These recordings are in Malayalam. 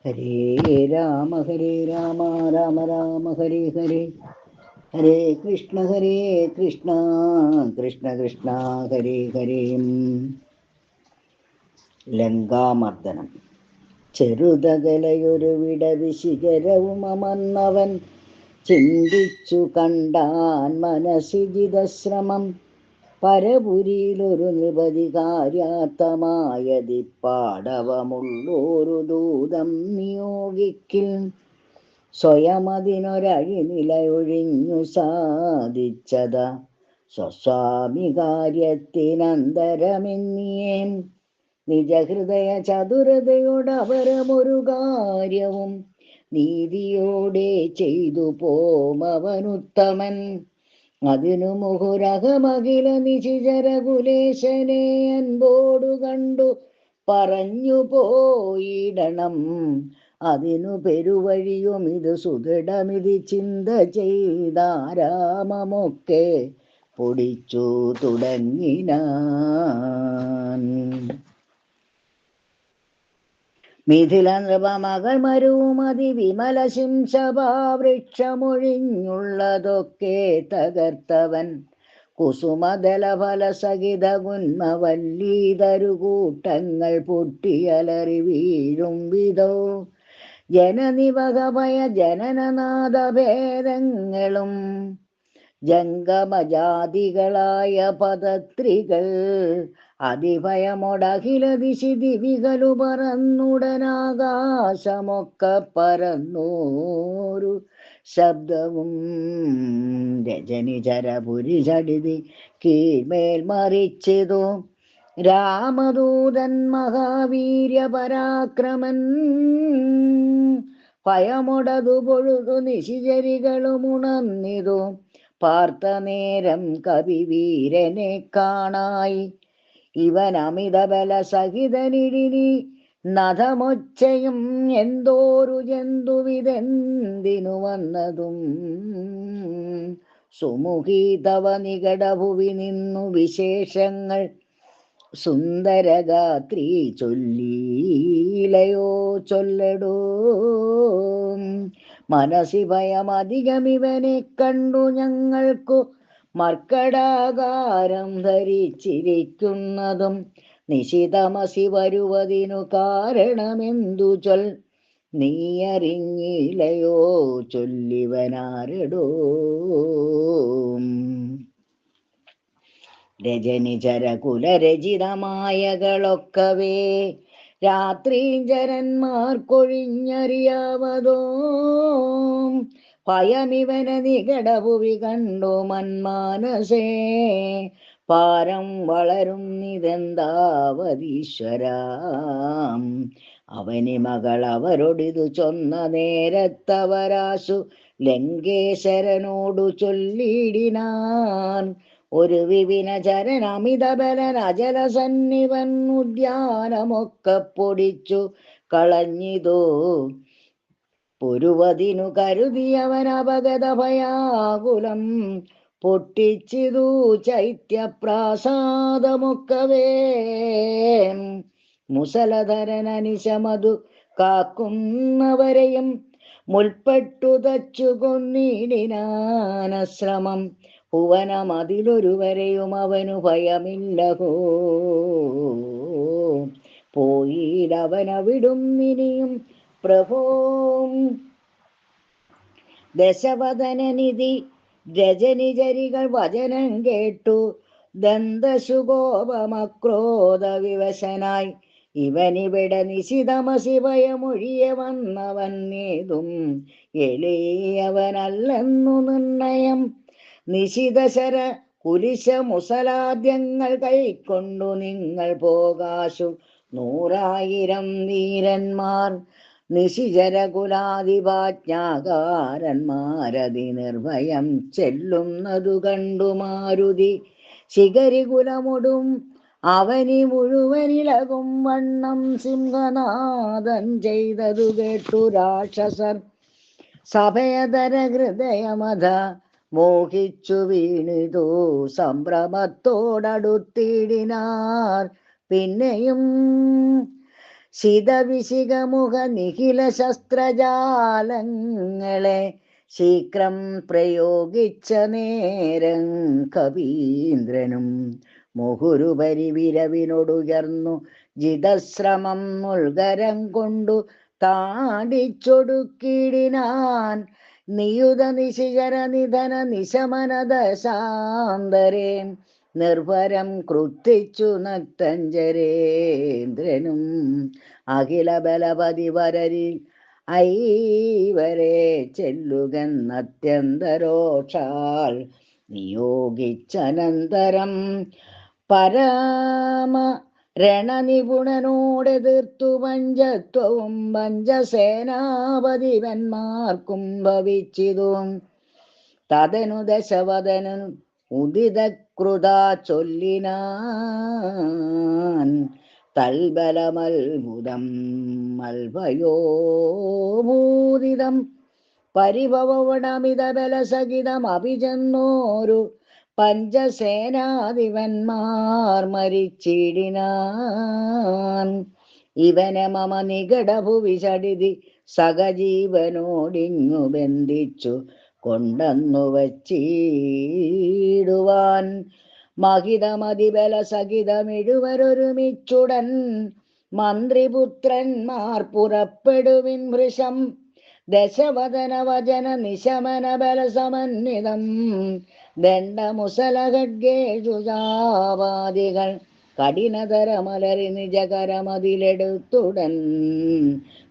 ഹരേ രാമ രാമ രാമ ഹരേ ഹരേ, ഹരേ കൃഷ്ണ കൃഷ്ണ കൃഷ്ണ ഹരേ ഹരേ. ലങ്കാമർദ്ദനം. ചെറുതകലയൊരു വിടവി ശിഖരവും അമർന്നവൻ ചിന്തിച്ചു കണ്ടാൻ മനസ്സിജിതശ്രമം. പരപുരിയിലൊരു നിപതി കാര്യാത്തമായതിപ്പാടവമുള്ളൊരു ദൂതം നിയോഗിക്കിൽ സ്വയമതിനൊരഴിനിലയൊഴിഞ്ഞു സാധിച്ചത സ്വസ്വാമി കാര്യത്തിനന്തരമെന്നിയേ. നിജഹൃദയ ചതുരതയോടവരമൊരു കാര്യവും നീതിയോടെ ചെയ്തു പോമവനുത്തമൻ. അതിനു മുഹുരഹമഖില നിശിചരകുലേശനെ അൻപോടു കണ്ടു പറഞ്ഞു പോയിടണം. അതിനു പെരുവഴിയും ഇത് സുദൃഢമിതി ചിന്ത ചെയ്താരാമമൊക്കെ പൊടിച്ചു തുടങ്ങിനാൻ. മിഥില നൃപമകൾ മരുവും അതിവിമല ശിംശഭാവൃക്ഷമൊഴിഞ്ഞുള്ളതൊക്കെ തകർത്തവൻ. കുസുമദലഫല സഹിത ഗുന്മവല്ലീതരുകൂട്ടങ്ങൾ പൊട്ടിയലറി വീഴും വിധോ. ജനനിവഹഭയ ജനനനാദഭേദങ്ങളും ജംഗമജാതികളായ പദത്രികൾ അതിഭയമൊടഖില ദിശി ദിവികളു പറന്നുടനാകാശമൊക്കെ പരന്നോരു ശബ്ദവും. രജനിചരപുരി ചടിതി കീഴ്മേൽ മറിച്ചിതു രാമദൂതൻ മഹാവീര്യ പരാക്രമൻ. ഭയമൊടതു പൊഴുതു നിശിചരികളുമുണർന്നിതു പാർത്ത നേരം കവിവീരനെ കാണായി. ഇവൻ അമിതബല സഹിതനിടിനി നഖമൊച്ചയും എന്തോരു ജന്തുവിതെന്തിനു വന്നതും. സുമുഖി തവ നികടഭുവി നിന്നു വിശേഷങ്ങൾ സുന്ദരഗാത്രി ചൊല്ലീലയോ ചൊല്ലടോ. മനസി ഭയമധികമിവനെ കണ്ടു ഞങ്ങൾക്കു മർക്കടാകാരം ധരിച്ചിരിക്കുന്നതും. നിശിതമസി വരുവതിനു കാരണമെന്തു ചൊൽ നീയറിഞ്ഞിലയോ ചൊല്ലിവനാരടോ. രജനിചരകുലരചിതമായകളൊക്കവേ രാത്രീചരന്മാർക്കൊഴിഞ്ഞറിയാവതോ. ഭയമിവന നികടഭുവി കണ്ടു മന്മാനസേ പാരം വളരുന്നിതെന്താവതീശ്വരാം. അവനി മകൾ അവരൊടിതു ചൊന്ന നേരത്തവരാശു ലങ്കേശ്വരനോടു ചൊല്ലിടിനാൻ. ഒരു വിപിനചരൻ അമിതബലൻ അജലസന്നിവൻ ഉദ്യാനമൊക്കെ പൊടിച്ചു കളഞ്ഞിതോ. പൊരുവതിനു കരുതിയവൻ അപഗത ഭയാകുലം പൊട്ടിച്ചിതു ചൈത്യപ്രാസാദമൊക്കവേ. മുസലധരൻ അനിശമതു കാക്കുന്നവരെയും മുൽപ്പെട്ടു തച്ചു കൊന്നിടിനാനശ്രമം. ഭുവനമതിലൊരുവരെയും അവനു ഭയമില്ലഹോ. പോയിടവനവിടും ഇനിയും പ്രഭോ. ദശവദനനിധി രജനിചരികൾ വചനം കേട്ടു ദന്തശുകോപമക്രോധ വിവശനായി. ഇവനിവിടെ നിശിതമസി ഭയമൊഴിയ വന്നവന്നേതും എളിയവനല്ലെന്നു നിർണയം. നിശിതശര കുലിശ മുസലാദ്യങ്ങൾ കൈക്കൊണ്ടു നിങ്ങൾ പോകാശു 100,000 വീരന്മാർ. നിശിചരകുലാധിപാജ്ഞാകാരന്മാരതി നിർഭയം ചെല്ലുന്നതു കണ്ടു മാരുതി ശിഖരികുലമൊടും അവനി മുഴുവനിലകും വണ്ണം സിംഹനാദൻ ചെയ്തതു കേട്ടു രാക്ഷസർ. സഭയതര ഹൃദയമത മോഹിച്ചു വീണിതു സംഭ്രമത്തോടടുത്തിടിനാർ. പിന്നെയും ശിതവിശിഖമുഖ നിഖില ശസ്ത്രജാലങ്ങളെ ശീഘ്രം പ്രയോഗിച്ച നേരം കവീന്ദ്രനും മുഹുരുപരി വിരവിനൊടുയർന്നു ജിതശ്രമം മുൾഗരം കൊണ്ടു താടിച്ചൊടുക്കിടിനാൻ നിയുത നിശിചര നിധന നിശമനദശാന്തരേ നിർഭരം കൃത്തിച്ചു നക്തഞ്ചരേന്ദ്രനും അഖില ബലപതി വരരി ഐവരെ ചെല്ലുകെന്നത്യന്തരോക്ഷാൽ നിയോഗിച്ചനന്തരം പരമ രണനിപുണനോടെതിർത്തു പഞ്ചത്വവും പഞ്ചസേനാപതിവന്മാർക്കും ഭവിച്ചിതു. തദനു ദശവദനൻ ഉദിതകൃത ചൊല്ലിനാൻ തൽബലമത്ഭുതം മൽഭയോഭൂതിതം പരിഭവണമിത ബലസഹിതം അഭിചെന്നോരു പഞ്ചസേനാധിപന്മാർ മരിച്ചിടിനാൻ. ഇവനെ മമ നികടഭുവി ചടിതി സഹജീവനോടിങ്ങു ബന്ധിച്ചു കൊണ്ടെന്നു വച്ചിടുവാൻ. മഹിതമതിബല സഹിതമിഴുവരൊരുമിച്ചുടൻ മന്ത്രിപുത്രന്മാർ പുറപ്പെടുവിൻ ഭൃശം. ദശവദന വചന നിശമന ബലസമന്വിതം ദണ്ഡമുസലഖഡ്ഗേഷുജാവാദികൾ കഠിനതരമലറി നിജകരമതിലെടുത്തുടൻ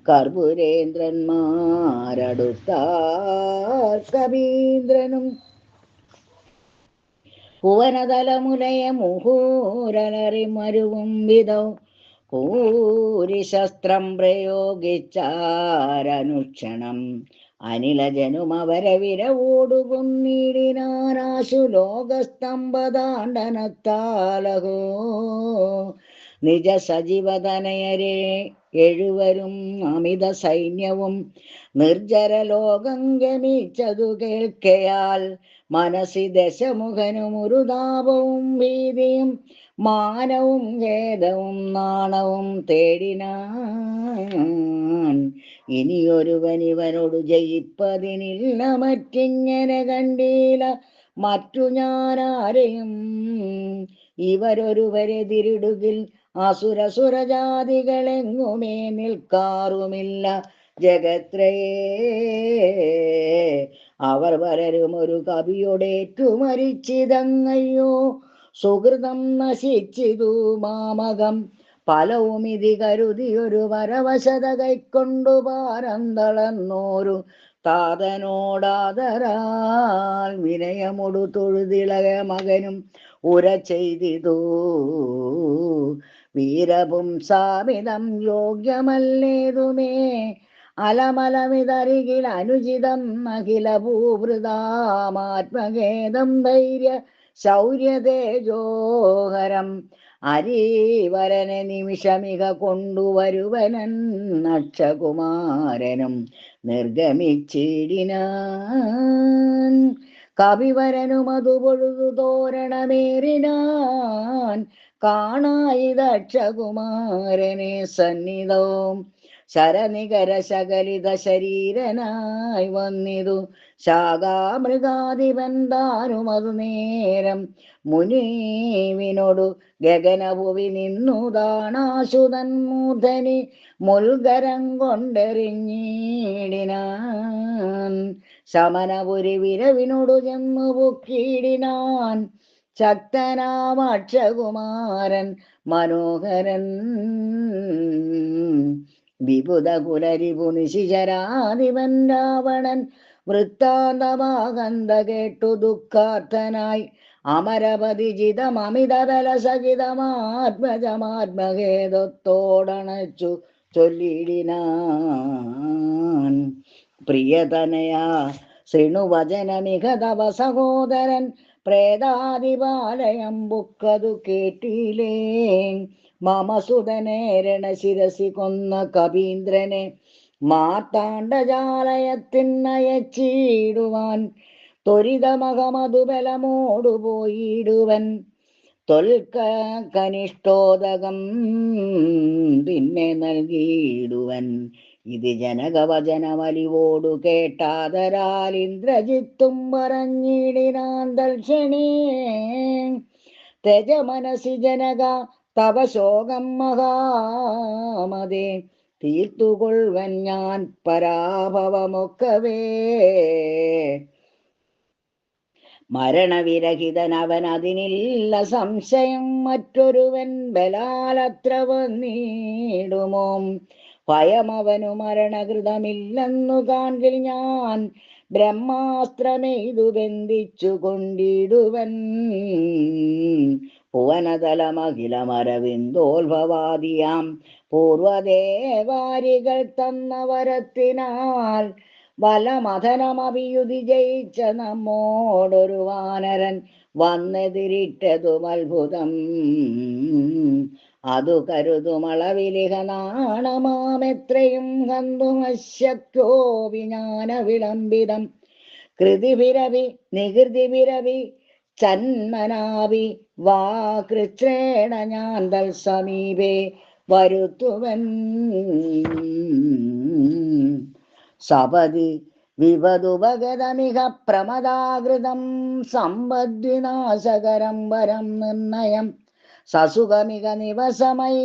കർപ്പുരേന്ദ്രന്മാരടുത്താർ കവീന്ദ്രനും ഭുവനതലമുലയ മുഹൂരലറി മരുവും വിധൗ പൂരിശസ്ത്രം പ്രയോഗിച്ചാരനുക്ഷണം അനിലജനുമവരെ വിരവോടുകൊന്നിടിനാനാശു ലോകസ്തംഭദാണ്ഡനത്താലഹോ. നിജ സജീവതനയരെ എഴുവരും അമിത സൈന്യവും നിർജ്ജരലോകം ഗമിച്ചതു കേൾക്കയാൽ മനസ്സി ദശമുഖനും ഒരു താപവും ഭീതിയും മാനവും ഖേദവും നാണവും തേടിനാൻ. ഇനിയൊരുവനിവനോടു ജയിപ്പതിനില്ല മറ്റിങ്ങനെ കണ്ടീല മറ്റു ഞാനാരെയും. ഇവരൊരുവരെതിരിടുകിൽ അസുരസുരജാതികളെങ്ങുമേ നിൽക്കാറുമില്ല ജഗത്രയേ. അവർ പലരും ഒരു കവിയോടേറ്റു മരിച്ചിതങ്ങയ്യോ സുഹൃതം നശിച്ചിതു മാമകം. ഫലവും ഇതി കരുതിയൊരു വരവശത കൈക്കൊണ്ടു പാരം തളർന്നോരു താതനോടാദരാൽ വിനയമൊടു തൊഴുതിളക മകനും ഉര ചെയ്തിതു. വീരപുംസാമിതം യോഗ്യമല്ലേതുമേ അലമലമിതരികിൽ അനുചിതം അഖില ഭൂഭൃതാമാത്മഖേദം ധൈര്യ ശൗര്യതേജോഹരം അരീവരനെ നിമിഷമിക കൊണ്ടുവരുവനൻ നക്ഷകുമാരനും നിർഗമിച്ചിടിനാൻ. കവിവരനും അതു പൊഴുതു തോരണമേറിനാൻ കാണായി ദക്ഷകുമാരനെ സന്നിധവും ശരനികര ശകലിത ശരീരനായി വന്നിതു ശാഖാമൃഗാധിപൻ താനും അതു നേരം മുനീവിനോടു ഗഗനഭുവി നിന്നു ദാണാശുതൻ മൂർധനി മുൽഗരം കൊണ്ടെറിഞ്ഞിടിനാൻ. ശമനപുരി വിരവിനോടു ചെന്നു പൊക്കിയിടിനാൻ ശക്തനാമക്ഷകുമാരൻ മനോഹരൻ. വിബുധ കുലരിപു നിശിചരാധിപൻ രാവണൻ വൃത്താന്തമാകന്ത കേട്ടു ദുഃഖാർത്ഥനായി അമരപതിജിതമമിത ബലസഹിതമാത്മജമാത്മഖേദത്തോടണച്ചു ചൊല്ലിടിനാൻ. പ്രിയതനയാ ശൃണുവചനമിക തവ സഹോദരൻ പ്രേതാദിപാലയം ബുക്കതു കേട്ടിലേ. മമസുതനേരണ ശിരസി കൊന്ന കവീന്ദ്രനെ മാർത്താണ്ഡജാലയത്തിനയച്ചിടുവാൻ ത്വരിതമകമതുബലമോടു പോയിടുവൻ. തൊൽക്കനിഷ്ടോദകം പിന്നെ നൽകിയിടുവൻ. ഇത് ജനകവചനമലിവോടു കേട്ടാതരാൽ ഇന്ദ്രജിത്തും പറഞ്ഞിടിനാൻ തൽക്ഷണേ. തെജമനസി ജനക തവ ശോകം മഹാമതേ, തീർത്തുകൊള്ളുവൻ ഞാൻ പരാഭവമൊക്കവേ. മരണവിരഹിതനവൻ അതിനില്ല സംശയം, മറ്റൊരുവൻ ബലാലത്ര വന്നിടുമോ. ഭയമവനു മരണകൃതമില്ലെന്നു കാൺകിൽ ഞാൻ, ബ്രഹ്മാസ്ത്രമെയ്തു ബന്ധിച്ചു കൊണ്ടിടുവൻ. ഭുവനതലമഖിലമരവിന്ദോത്ഭവാദിയാം പൂർവദേവാരികൾ തന്ന വരത്തിനാൽ, വലമഥനമഭിയുതി ജയിച്ച നമ്മോടൊരു വാനരൻ വന്നെതിരിട്ടതും അത്ഭുതം. അതു കരുതുമളവിലിഹ നാണമാമെത്രയും കന്തുമശക്യോ വിജ്ഞാന വിളംബിതം. കൃതിഭിരവി നികൃതിഭിരവി ചന്മനാവി വാ കൃച്ഛ്രേണ ഞാൻ തൽ സമീപേ വരുത്തുവൻ. സപതി വിവതുപഗതമിഹ പ്രമദാകൃതം, സമ്പദ്വിനാശകരം വരം നിർണയം. സസുഖമിക നിവസമൈ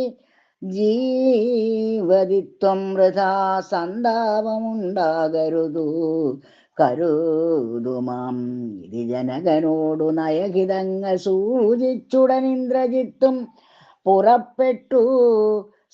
ജീവതിത്വം വൃഥാ, സന്താപമുണ്ടാകരുതു കരുതുമാം. ഇത് ജനകനോടു നയഹിതങ്ങൾ സൂചിച്ചുടൻ ഇന്ദ്രജിത്തും പുറപ്പെട്ടു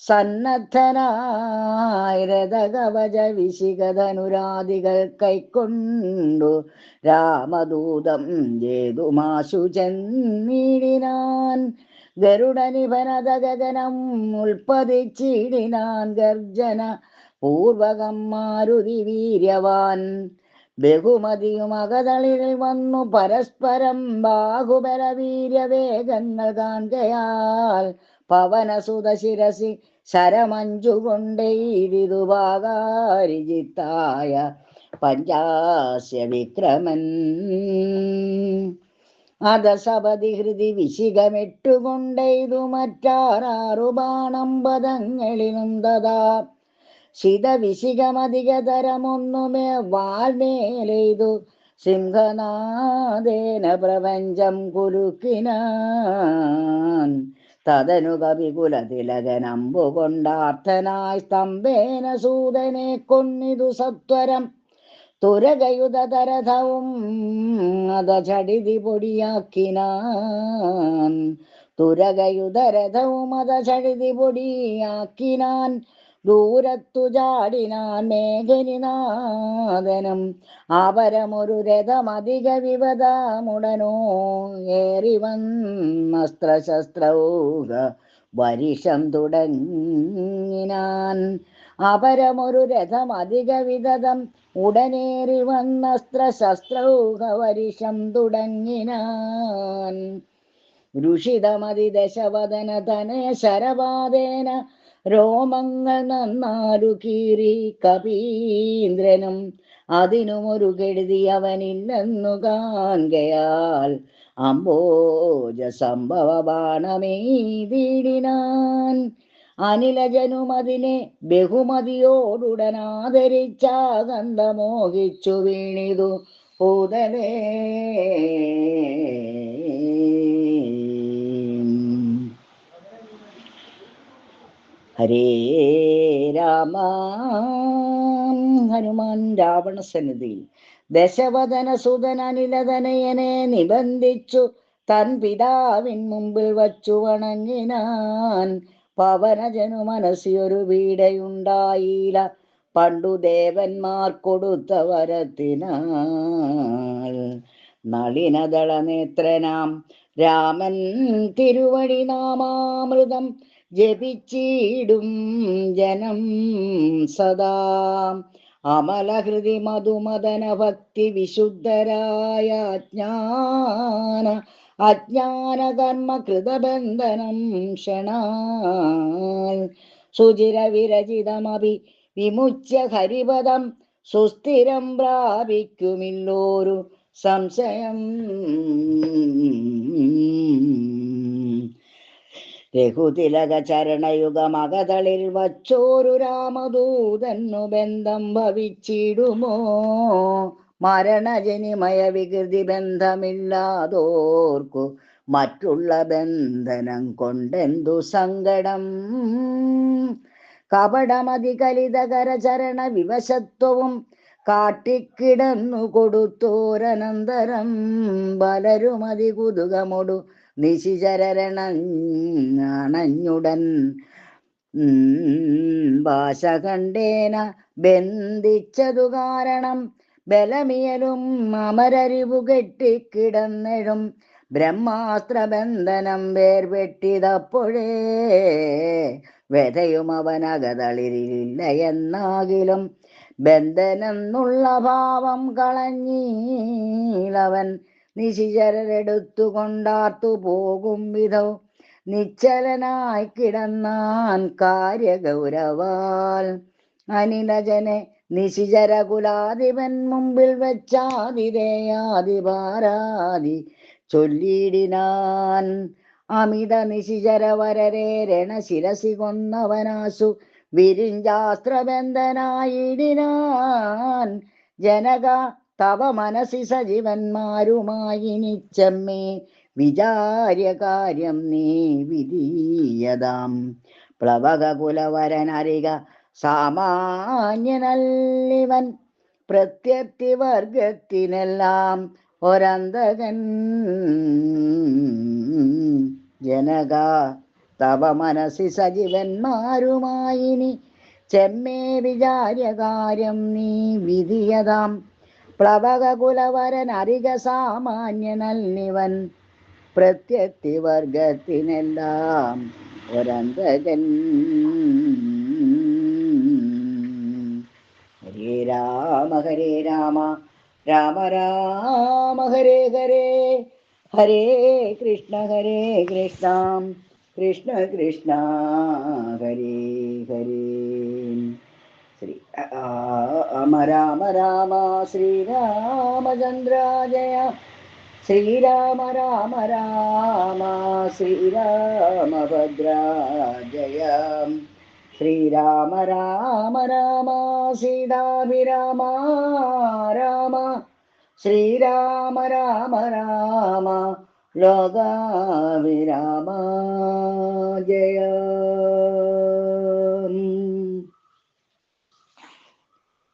സന്നദ്ധനായി. രഥകവച വിശിഖധനുരാദികൾ കൈക്കൊണ്ടു രാമദൂതം ജേതുമാശു ചെന്നിടിനാൻ. ഗരുഡനിഭനത ഗഗനം ഉൽപ്പതിച്ചിടിനാൻ. ഗർജന പൂർവകം മാരുതി വീര്യവാൻ. ബഹുമതിയും അകതളിൽ വന്നു പരസ്പരം ബാഹുബല വീര്യവേഗങ്ങൾ കാൺകയാൽ, പവനസുത ശിരസി ശരമഞ്ചുകൊണ്ടെയ്തിതുവാകാരിജിത്തായ പഞ്ചാസ്യ വിക്രമൻ. അധസപതി ഹൃദി വിശിഖമെട്ടുകൊണ്ടെയ്തു മറ്റാറാറു ബാണം പദങ്ങളിലും തഥാ. ശിതവിശിഖമധികതരമൊന്നുമേ വാൽമേലെയ്തു സിംഹനാദേന പ്രപഞ്ചം കുലുക്കിനാൻ. തദനു കവികുലതിലകനമ്പുകൊണ്ടാർത്ഥനായി സ്തംഭേന സൂതനെ കൊന്നിതു സത്വരം. തുരകയുധതരഥവും അത ചടിതി പൊടിയാക്കിനാൻ. തുരകയുധരഥവും അത ചടിതി പൊടിയാക്കിനാൻ. ദൂരത്തു ചാടിനാൻ മേഘനിനാദനം. അപരമൊരു രഥമധിക വിവതമുടനോ ഏറി വന്നസ്ത്രശസ്ത്രൗക വരിഷം തുടങ്ങിനാൻ. അപരമൊരു രഥമധിക വിദതം ഉടനേറി വന്നസ്ത്രശസ്ത്രൗക വരിഷം തുടങ്ങിനാൻ. രുഷിതമതി ദശവദന തനയ ശരപാതേന രോമങ്ങൾ നന്നാരു കീറി കപീന്ദ്രനും. അതിനുമൊരു കെടുതി അവനില്ലെന്നു കാൺകയാൽ, അംബോജ സംഭവ ബാണമെയ്തിടിനാൻ. അനിലജനും അതിനെ ബഹുമതിയോടുടനാദരിച്ചാകന്ത വീണിതു പൂതലേ. ഹരേ രാമ. ഹനുമാൻ രാവണസന്നിധിയിൽ ദശവദന സുതൻ അനിലതനയനെ നിബന്ധിച്ചു തൻ പിതാവിൻ മുമ്പിൽ വച്ചു വണങ്ങിനാൻ. പവനജനു മനസ്സിയൊരു പീഡയുണ്ടായില്ല, പണ്ടു ദേവന്മാർ കൊടുത്ത വരത്തിനാൽ. നളിനദള നേത്രനാം രാമൻ തിരുവടി നാമാമൃതം ജപിച്ചിടും ജനം സദാ. അമലഹൃതി മധുമദന ഭക്തി വിശുദ്ധരായ അജ്ഞാനകർമ്മ കൃതബന്ധനം ക്ഷണാൽ. സുചിര വിരചിതമഭി വിമുച്യ ഹരിപദം സുസ്ഥിരം പ്രാപിക്കുമില്ലോരു സംശയം. രഘുതിലക ചരണയുഗമകതളിൽ വച്ചോരു രാമദൂതന്നു ബന്ധം ഭവിച്ചിടുമോ? മരണജനിമയ വികൃതി ബന്ധമില്ലാതോർക്കു മറ്റുള്ള ബന്ധനം കൊണ്ടെന്തു സങ്കടം? കപടമതികലിതകര ചരണ വിവശത്വവും കാട്ടിക്കിടന്നു കൊടുത്തോരനന്തരം പലരുമതി കുതുകമൊടു നിശിചരണഞ്ഞുടൻ ഭാഷ കണ്ടേന ബന്ധിച്ചതു കാരണം ബലമിയലും അമരരിവു കെട്ടിക്കിടന്നിടും ബ്രഹ്മാസ്ത്രബന്ധനം വേർപെട്ടിതപ്പോഴേ വ്യഥയും അവനകതളിരില്ല എന്നാകിലും ബന്ധനെന്നുള്ള ഭാവം കളഞ്ഞീലവൻ നിശിചരരെടുത്തുകൊണ്ടാർത്തു പോകും വിധം നിശ്ചലനായി കിടന്നാൻ കാര്യഗൗരവാൽ. അനിലജനെ നിശിചരകുലാധിപൻ മുമ്പിൽ വെച്ചാതിരേയാതിപാരാതി ചൊല്ലിയിടിനാൻ. അമിത നിശിചരവരരെ രണശിരസി കൊന്നവനാശു വിരിഞ്ചാസ്ത്രബന്ധനായിടിനാൻ. ജനക തവ മനസി സജീവന്മാരുമായി നിച്ചമ്മേ വിചാര്യ കാര്യം നീ വിധീയതാം. പ്ലവക കുലവരനറിക സാമാന്യനല്ലിവൻ പ്രത്യക്തി വർഗത്തിനെല്ലാം ഒരന്തകൻ. ജനക തവ മനസി സജീവന്മാരുമായി നീ ചെമ്മേ വിചാര്യകാര്യം നീ വിധിയതാം. പ്ലവക കുലവരൻ അരിക സാമാന്യനല്ലിവൻ പ്രത്യക്തി വർഗത്തിനെല്ലാം ഒരന്തകൻ. ഹരേ രാമ രാമ രാമ ഹരേ ഹരേ, ഹരേ കൃഷ്ണ കൃഷ്ണ കൃഷ്ണ ഹരേ ഹരേ. ശ്രീ രാമ രാമ ശ്രീരാമചന്ദ്ര ജയ, ശ്രീരാമ രാമ രാമ ശ്രീരാമഭദ്ര ജയ, ശ്രീരാമ രാമ രാമ സീതാഭിരാമ രാമ, ശ്രീരാമ രാമ രാമ ലോകാഭിരാമ ജയ.